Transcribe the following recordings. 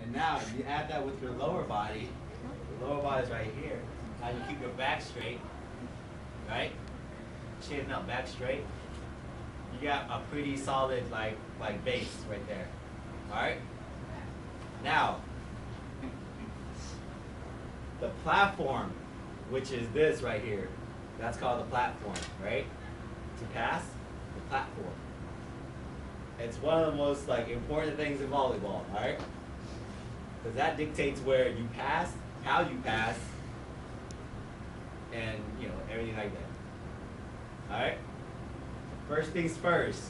And now you add that with your lower body. The lower body is right here. Now you keep your back straight, right? Chin up, back straight. You got a pretty solid like base right there. All right. Now, the platform, which is this right here, that's called the platform, right? To pass, the platform. It's one of the most like important things in volleyball, all right? Because that dictates where you pass, how you pass, and you know everything like that. All right. First things first.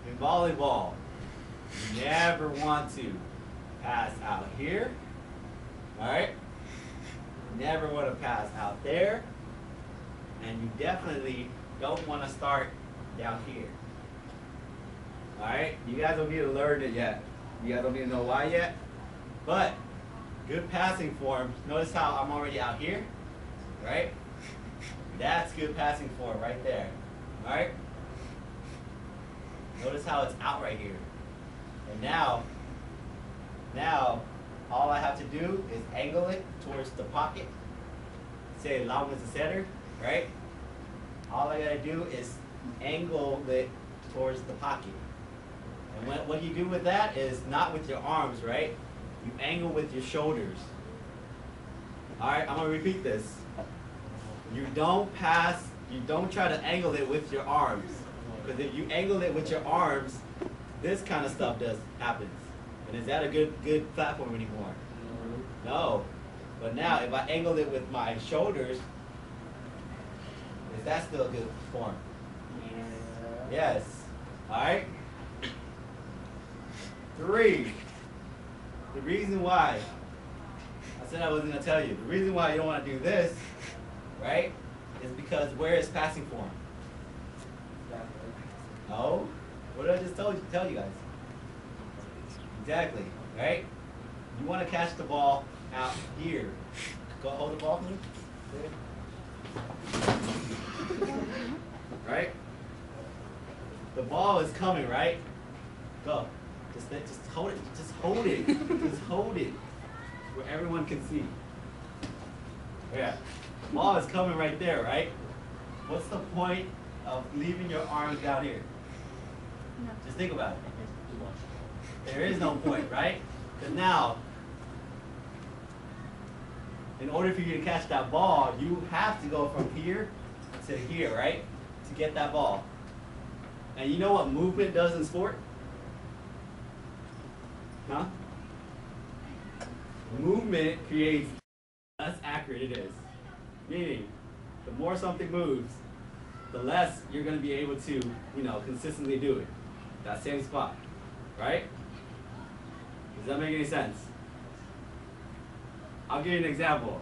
In volleyball, you never want to pass out here. All right. You never want to pass out there, and you definitely don't want to start down here. All right. You guys don't need to learn it yet. You guys don't need to know why yet, but good passing form. Notice how I'm already out here, right? That's good passing form right there, all right? Notice how it's out right here. And now, all I have to do is angle it towards the pocket. Say long as the center, right? All I gotta do is angle it towards the pocket. And what you do with that is not with your arms, right? You angle with your shoulders. All right, I'm gonna repeat this. You don't pass, you don't try to angle it with your arms. Because if you angle it with your arms, this kind of stuff happens. And is that a good platform anymore? No. But now, if I angle it with my shoulders, is that still a good form? Yes. All right. 3. The reason why, I said I wasn't going to tell you, the reason why you don't want to do this, right, is because where is passing form? No? What did I just tell you guys? Exactly, right? You want to catch the ball out here. Go hold the ball for me. Right? The ball is coming, right? Go. Just hold it. Just hold it. Just hold it. Where everyone can see. Yeah. The ball is coming right there, right? What's the point of leaving your arms down here? No. Just think about it. There is no point, right? Because now, in order for you to catch that ball, you have to go from here to here, right? To get that ball. And you know what movement does in sport? Huh? Movement creates less accurate it is. Meaning, the more something moves, the less you're going to be able to, consistently do it. That same spot, right? Does that make any sense? I'll give you an example.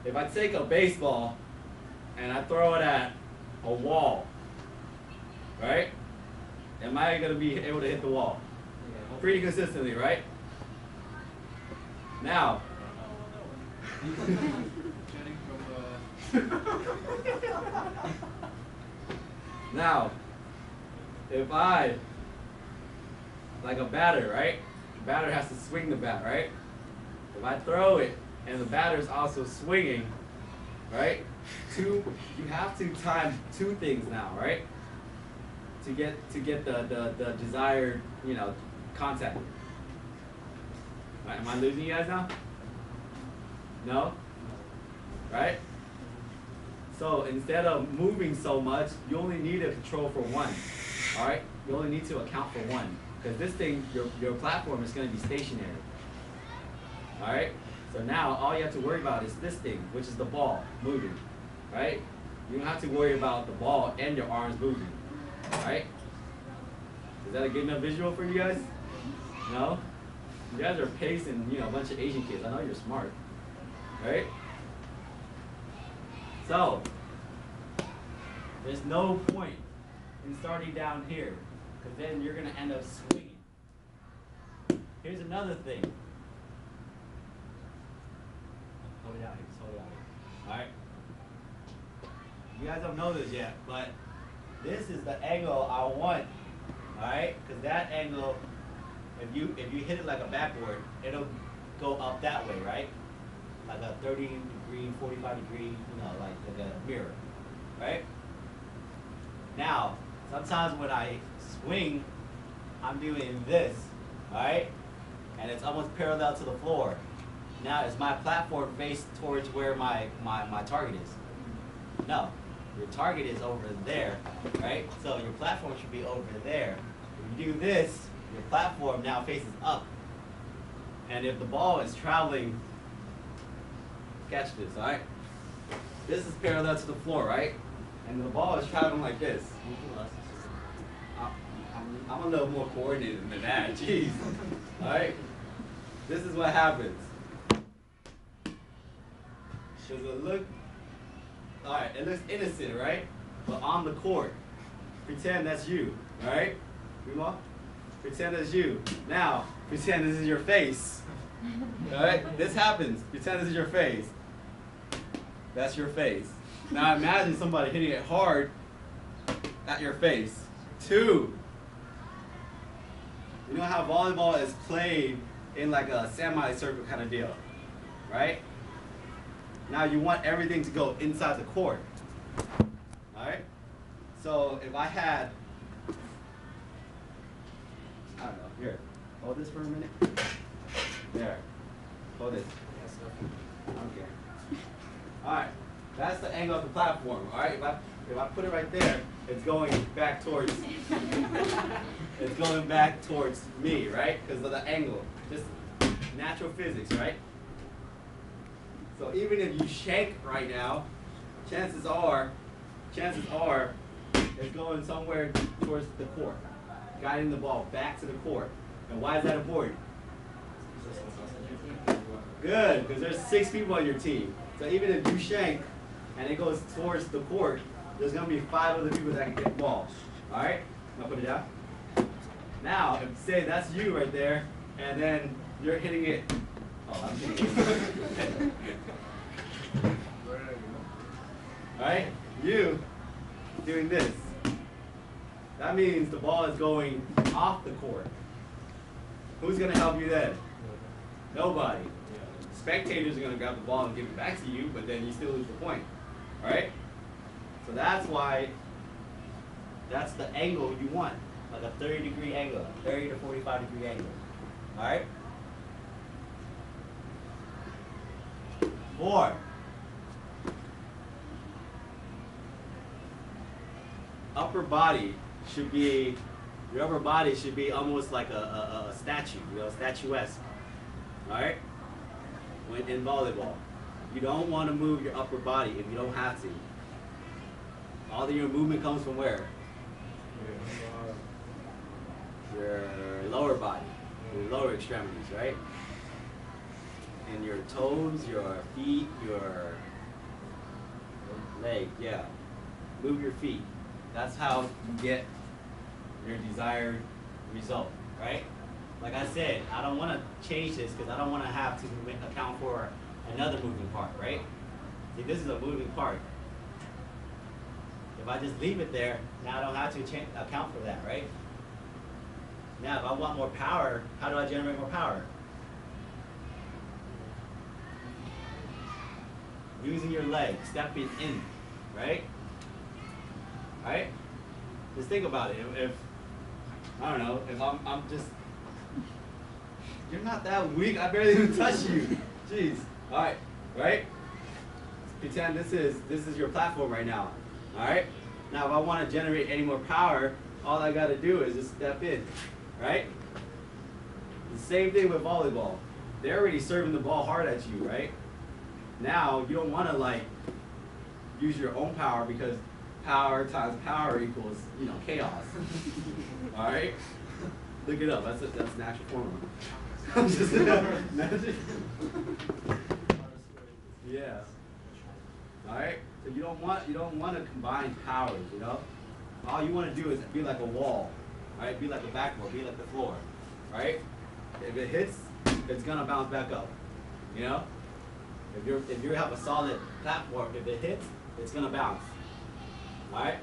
If I take a baseball and I throw it at a wall, right? Am I going to be able to hit the wall? Pretty consistently, right? Now, now, if I, like a batter, right? The batter has to swing the bat, right? If I throw it and the batter's also swinging, right? You have to time 2 things now, right? To get the desired, contact. Right, am I losing you guys now? No? Right? So instead of moving so much, you only need a control for 1. All right? You only need to account for 1. Because this thing, your platform is going to be stationary. All right? So now all you have to worry about is this thing, which is the ball moving. Right? You don't have to worry about the ball and your arms moving. All right? Is that a good enough visual for you guys? No? You guys are pacing, a bunch of Asian kids. I know you're smart. Right? So, there's no point in starting down here, because then you're going to end up swinging. Here's another thing. Hold it out here. Just hold it out here. All right? You guys don't know this yet, but this is the angle I want. All right? Because that angle if you hit it like a backboard, it'll go up that way, right? Like a 30-degree, 45-degree, you know, like a mirror, right? Now, sometimes when I swing, I'm doing this, all right? And it's almost parallel to the floor. Now, is my platform faced towards where my target is? No, your target is over there, right? So your platform should be over there. If you do this, your platform now faces up. And if the ball is traveling, catch this, all right? This is parallel to the floor, right? And the ball is traveling like this. I'm a little more coordinated than that, jeez. All right? This is what happens. Does it look, all right, it looks innocent, right? But on the court, pretend that's you, all right? Vuong? Pretend that's you. Now, pretend this is your face. All right? This happens. Pretend this is your face. That's your face. Now imagine somebody hitting it hard at your face. 2. You know how volleyball is played in like a semi-circle kind of deal, right? Now you want everything to go inside the court, all right? So if I had, I don't know, here, hold this for a minute. There, hold this. Okay. All right, that's the angle of the platform, all right? If I put it right there, it's going back towards, it's going back towards me, right? Because of the angle, just natural physics, right? So even if you shank right now, chances are it's going somewhere towards the court, guiding the ball back to the court. And why is that important? Good, because there's 6 people on your team. So even if you shank and it goes towards the court, there's going to be 5 other people that can get the ball. All right? Now put it down. Now, if say that's you right there, and then you're hitting it. Oh, I'm hitting it. All right? You doing this. That means the ball is going off the court. Who's going to help you then? Nobody. Spectators are going to grab the ball and give it back to you, but then you still lose the point. All right? So that's why, that's the angle you want, like a 30-degree angle, 30 to 45-degree angle. All right? 4. Upper body should be, your upper body should be almost like a statue, you know, statuesque. All right? When in volleyball, you don't want to move your upper body if you don't have to. All of your movement comes from where? Your lower body, your lower extremities, right? And your toes, your feet, your leg, yeah. Move your feet. That's how you get your desired result, right? Like I said, I don't want to change this because I don't want to have to account for another moving part, right? See, this is a moving part. If I just leave it there, now I don't have to account for that, right? Now, if I want more power, how do I generate more power? Using your legs, stepping in, right? Right? Just think about it. If I don't know, if I'm just, you're not that weak. I barely even touch you. Jeez. All right, right? Pretend this is your platform right now. All right. Now, if I want to generate any more power, all I got to do is just step in, right? The same thing with volleyball. They're already serving the ball hard at you, right? Now, you don't want to like use your own power because power times power equals, you know, chaos. All right? Look it up. That's natural formula. I'm just magic. Yeah. All right. So you don't want to combine powers. You know, all you want to do is be like a wall. All right. Be like a backboard. Be like the floor. Right. If it hits, it's gonna bounce back up. You know. If you have a solid platform, if it hits, it's gonna bounce. All right.